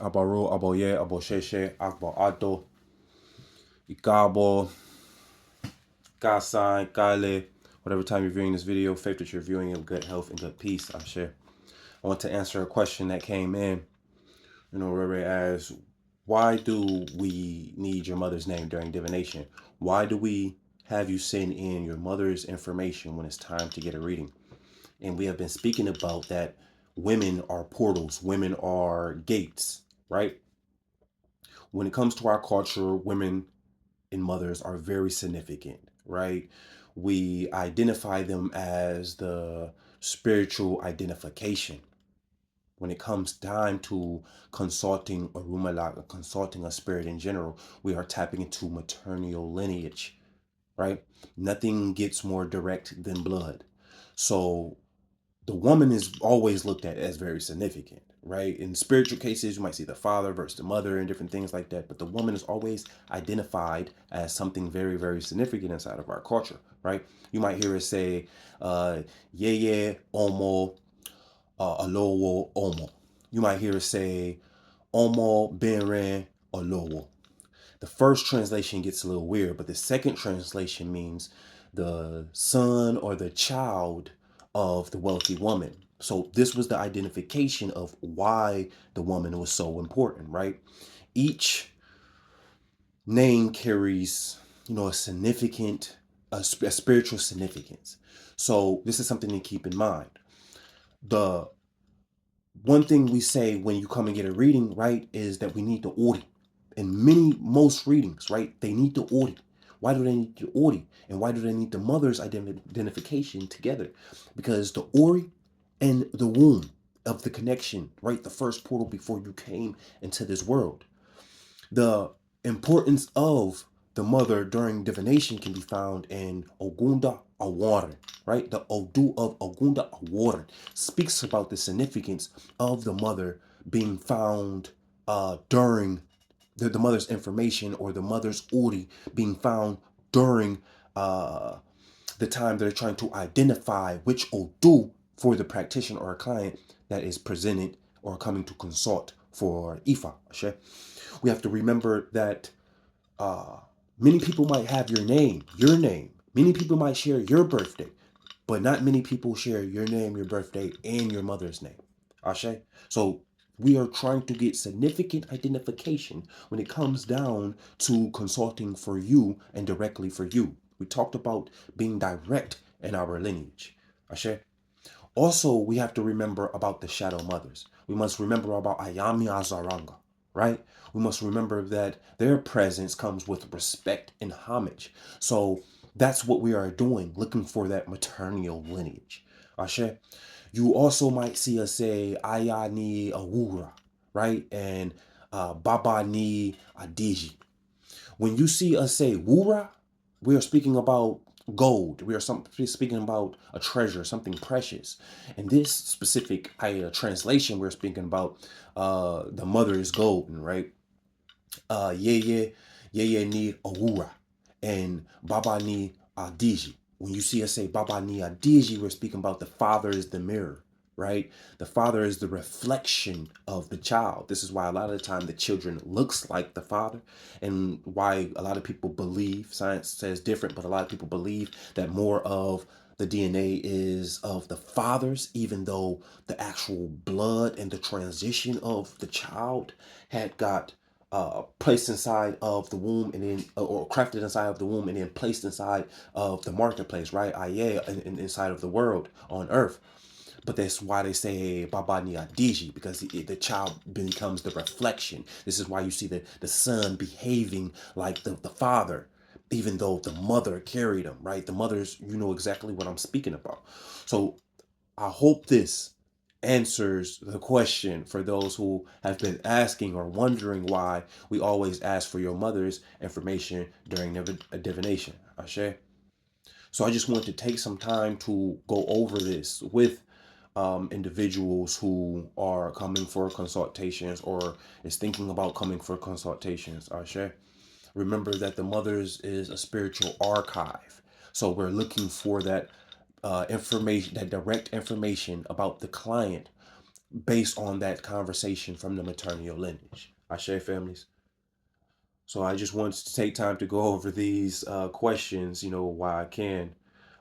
Abaro, Aboye, Abosheshe, Akbo Ato, Ikabo, Kasai, Kale. Whatever time you're viewing this video, faith that you're viewing in good health and good peace. I share. I want to answer a question that came in. Rere asks, why do we need your mother's name during divination? Why do we have you send in your mother's information when it's time to get a reading? And we have been speaking about that women are portals, women are gates, right? When it comes to our culture, women and mothers are very significant, right? We identify them as the spiritual identification. When it comes time to consulting a Rumalak or consulting a spirit in general, we are tapping into maternal lineage, right? Nothing gets more direct than blood. So the woman is always looked at as very significant, right? In spiritual cases, you might see the father versus the mother and different things like that. But the woman is always identified as something very, very significant inside of our culture, right? You might hear us say, Yeye Omo, Olowo Omo. You might hear us say, Omo Benren Olowo. The first translation gets a little weird, but the second translation means the son or the child of the wealthy woman. So this was the identification of why the woman was so important, right? Each name carries, a significant, a spiritual significance. So this is something to keep in mind. The one thing we say when you come and get a reading, right, is that we need the audit. In most readings, right, they need the audit. Why do they need the audit? And why do they need the mother's identification together? Because the ori and the womb of the connection, right, the first portal before you came into this world. The importance of the mother during divination can be found in Ogunda Awaran, right? The Odu of Ogunda Awaran speaks about the significance of the mother being found during the mother's information, or the mother's ori being found during the time they're trying to identify which Odu for the practitioner or client that is presented or coming to consult for Ifa. We have to remember that many people might have your name. Many people might share your birthday, but not many people share your name, your birthday, and your mother's name. Ashe. So we are trying to get significant identification when it comes down to consulting for you and directly for you. We talked about being direct in our lineage. Ashe. Also, we have to remember about the shadow mothers. We must remember about Ayami Azaranga, right? We must remember that their presence comes with respect and homage. So that's what we are doing, looking for that maternal lineage. Ashe. You also might see us say Aya ni Awura, right? And Baba ni Adiji. When you see us say Wura, we are speaking about gold. We are speaking about a treasure, something precious. In this specific translation, we're speaking about the mother is golden, right? Yeye ni Awura and Baba ni Adiji. When you see us say Baba ni Adiji, we're speaking about the father is the mirror, right? The father is the reflection of the child. This is why a lot of the time the children looks like the father, and why a lot of people believe, science says different, but a lot of people believe that more of the DNA is of the fathers, even though the actual blood and the transition of the child had got placed inside of the womb, and then or crafted inside of the womb and then placed inside of the marketplace, right? Inside of the world on earth. But that's why they say Baba Ni Adiji, because the child becomes the reflection. This is why you see the son behaving like the father, even though the mother carried him, right? The mother's, you know exactly what I'm speaking about. So I hope this answers the question for those who have been asking or wondering why we always ask for your mother's information during a divination. Ashe. So I just want to take some time to go over this with individuals who are coming for consultations or is thinking about coming for consultations. Ashe. Remember that the mother's is a spiritual archive. So we're looking for that information, that direct information about the client based on that conversation from the maternal lineage. I share families. So I just wanted to take time to go over these questions, while I can.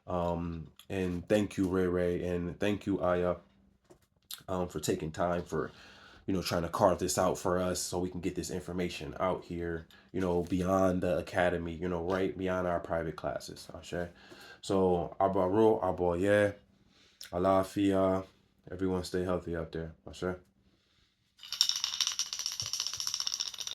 And thank you, Ray Ray, and thank you, Aya, for taking time for, trying to carve this out for us so we can get this information out here, beyond the academy, right beyond our private classes. Ashe. So, Abaro, Abo, yeah, Alafia, everyone stay healthy out there. Ashe.